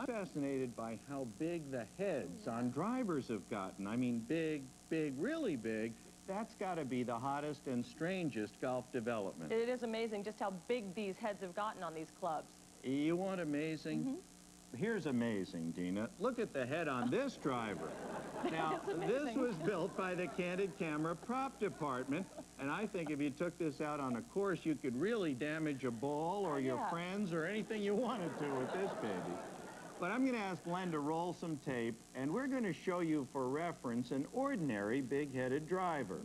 I'm fascinated by how big the heads on drivers have gotten. I mean, big, big, really big. That's got to be the hottest and strangest golf development. It is amazing just how big these heads have gotten on these clubs. You want amazing? Here's amazing, Dina. Look at the head on this driver. Now, this was built by the Candid camera prop department, and I think if you took this out on a course, you could really damage a ball or your friends or anything you wanted to with this baby. But I'm going to ask Len to roll some tape, and we're going to show you for reference an ordinary big-headed driver.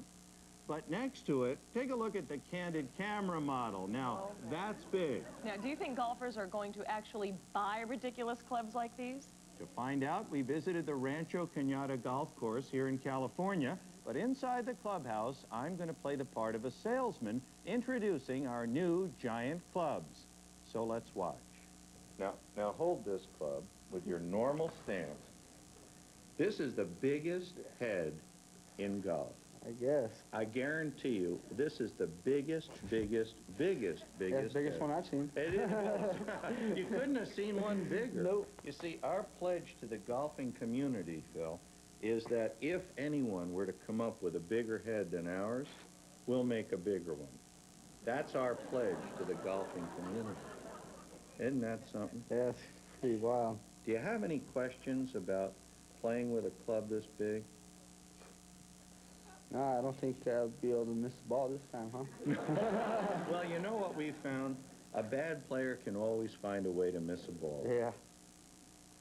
But next to it, take a look at the Candid camera model. Now, that's big. Now, do you think golfers are going to actually buy ridiculous clubs like these? To find out, we visited the Rancho Cañada golf course here in California. But inside the clubhouse, I'm going to play the part of a salesman introducing our new giant clubs. So let's watch. Now hold this club with your normal stance. This is the biggest head in golf. I guess. I guarantee you, this is the biggest Biggest one I've seen. It is. You couldn't have seen one bigger. Nope. You see, our pledge to the golfing community, Phil, is that if anyone were to come up with a bigger head than ours, we'll make a bigger one. That's our pledge to the golfing community. Isn't that something? Yes, pretty wild. Do you have any questions about playing with a club this big? No, I don't think I'll be able to miss the ball this time, huh? Well, you know what we found? A bad player can always find a way to miss a ball. Yeah.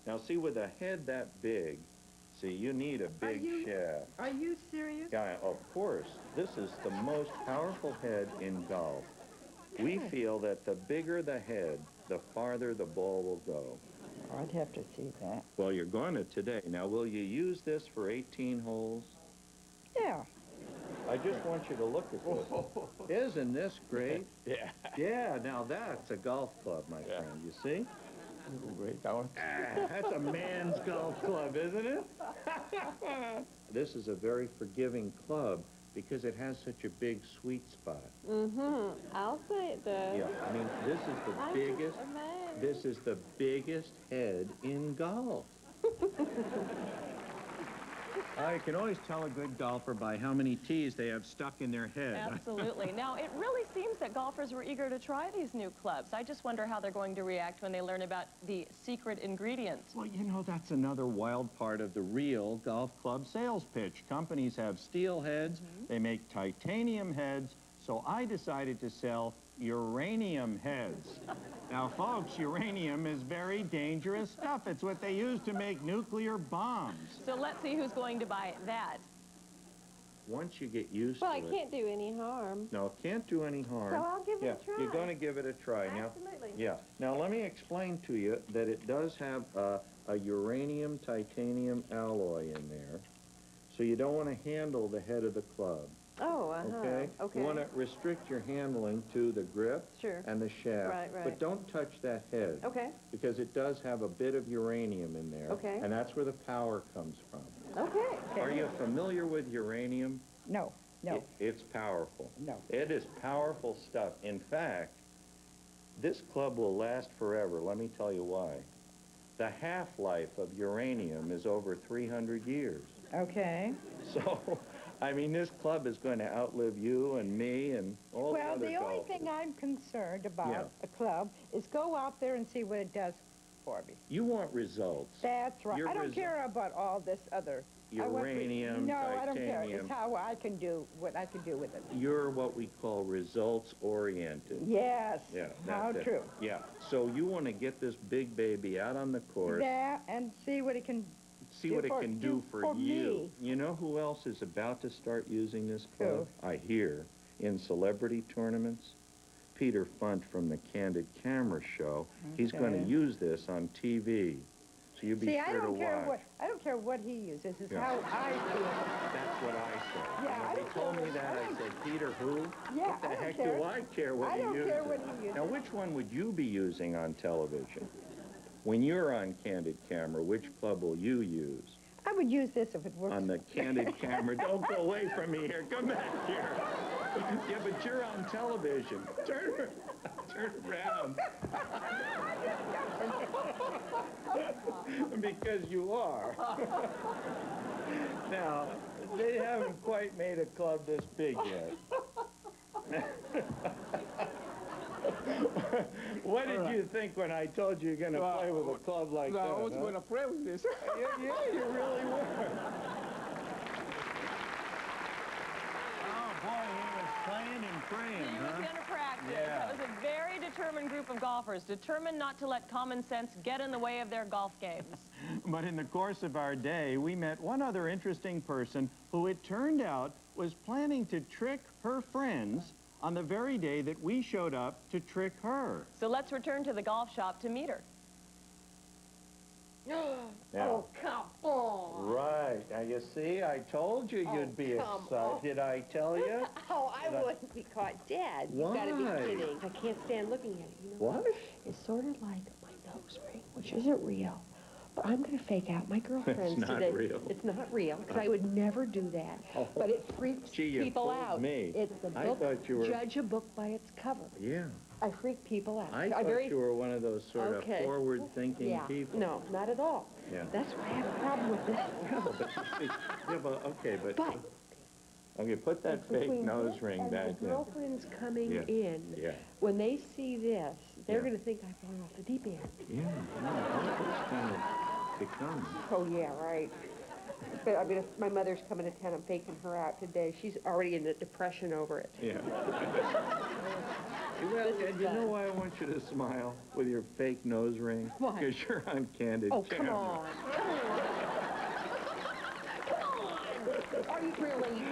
Now, see, with a head that big, see, you need a big shaft. Are you serious? Yeah, of course. This is the most powerful head in golf. We feel that the bigger the head, the farther the ball will go. I'd have to see that. Well, you're going to today. Now, will you use this for 18 holes? Yeah. I just want you to look at this. Isn't this great? Yeah. Yeah, now that's a golf club, my friend, you see? Great, that one. That's a man's golf club, isn't it? This is a very forgiving club because it has such a big sweet spot. I'll say it does. Yeah, I mean, this is the biggest head in golf. I can always tell a good golfer by how many tees they have stuck in their head. Absolutely. Now, it really seems that golfers were eager to try these new clubs. I just wonder how they're going to react when they learn about the secret ingredients. Well, you know, that's another wild part of the real golf club sales pitch. Companies have steel heads, they make titanium heads, so I decided to sell uranium heads. Now, folks, uranium is very dangerous stuff. It's what they use to make nuclear bombs. So let's see who's going to buy that. Once you get used to it... Well, it can't do any harm. No, it can't do any harm. So I'll give it a try. You're going to give it a try. Absolutely. Now, now, let me explain to you that it does have a uranium titanium alloy in there, so you don't want to handle the head of the club. Oh, Okay? Okay. You want to restrict your handling to the grip and the shaft. Right, right. But don't touch that head. Okay. Because it does have a bit of uranium in there. Okay. And that's where the power comes from. Okay. Are you familiar with uranium? No, no, It's powerful. no. It is powerful stuff. In fact, this club will last forever. Let me tell you why. The half-life of uranium is over 300 years. Okay. So, I mean, this club is going to outlive you and me and all the Well, other the only golfers. thing I'm concerned about Yeah. a club is go out there and see what it does for me. You want results. That's right. Your I don't care about all this other... Uranium, No, I don't care. titanium. It's how I can do what I can do with it. You're what we call results-oriented. Yes. Yeah, How that's it. true. Yeah, so you want to get this big baby out on the course. Yeah, and see what it can See what it can do for you. me. You know who else is about to start using this club? I hear in celebrity tournaments. Peter Funt from the Candid Camera Show. He's going to use this on TV. So you be See, sure I don't to care watch. I don't care what he uses. It's how I feel. That's what I said. Yeah, I When don't he told care me what- that, I said, Peter who? Yeah, What the I don't heck care. do I care what I he don't uses? care what he uses. Now, which one would you be using on television? When you're on Candid Camera, which club will you use? I would use this if it works. On the Candid Camera. Don't go away from me here. Come back here. Yeah, but you're on television. Turn around. because you are. Now, they haven't quite made a club this big yet. What did you think when I told you you're going to play with a club like that? I was going to play with this. Yeah, you really were. Oh, boy, he was praying and praying, He was going to practice. Yeah. That was a very determined group of golfers, determined not to let common sense get in the way of their golf games. But in the course of our day, we met one other interesting person who it turned out was planning to trick her friends on the very day that we showed up to trick her. So let's return to the golf shop to meet her. Oh, come on. Right. Now, you see, I told you you'd be excited. Did I tell you? Oh, I wouldn't be caught dead. You've got to be kidding. I can't stand looking at it. You know What? It's sort of like my nose ring, which isn't real. But I'm going to fake out my girlfriends It's not today. real. It's not real, because I would never do that. Oh. But it freaks Gee, you people fooled out. me. It's the I book. thought you were- Judge a book by its cover. Yeah. I freak people out. I thought you were one of those sort of forward-thinking yeah. people. No, not at all. Yeah. That's why I have a problem with this. But Okay, put that fake between nose this ring and back the in. girlfriends coming Yeah. in, Yeah. when they see this, they're Yeah. going to think I've gone off the deep end. Yeah, it's kind of become. Oh, yeah, right. But, I mean, if my mother's coming to town, I'm faking her out today. She's already in a depression over it. Yeah. Well, and you know why I want you to smile with your fake nose ring? Why? Because you're on Candid Oh, come camera. on. Come on. Are you really?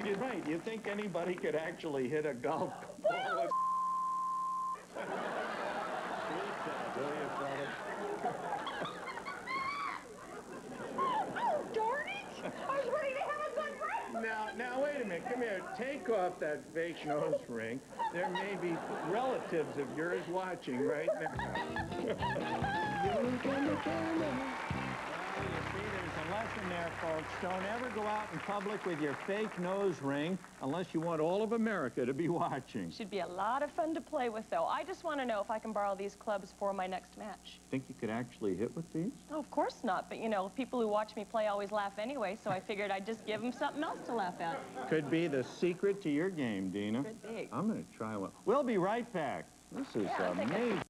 You're right. You think anybody could actually hit a golf ball with... Oh, darn it! I was ready to have a good break. Now, wait a minute. Come here. Take off that fake nose ring. There may be relatives of yours watching right now. You see, there's a lesson there, folks. Don't ever go out in public with your fake nose ring unless you want all of America to be watching. Should be a lot of fun to play with, though. I just want to know if I can borrow these clubs for my next match. Think you could actually hit with these? Oh, of course not. But, you know, people who watch me play always laugh anyway, so I figured I'd just give them something else to laugh at. Could be the secret to your game, Dina. Could be. I'm going to try one. We'll be right back. This is Yeah, I think amazing.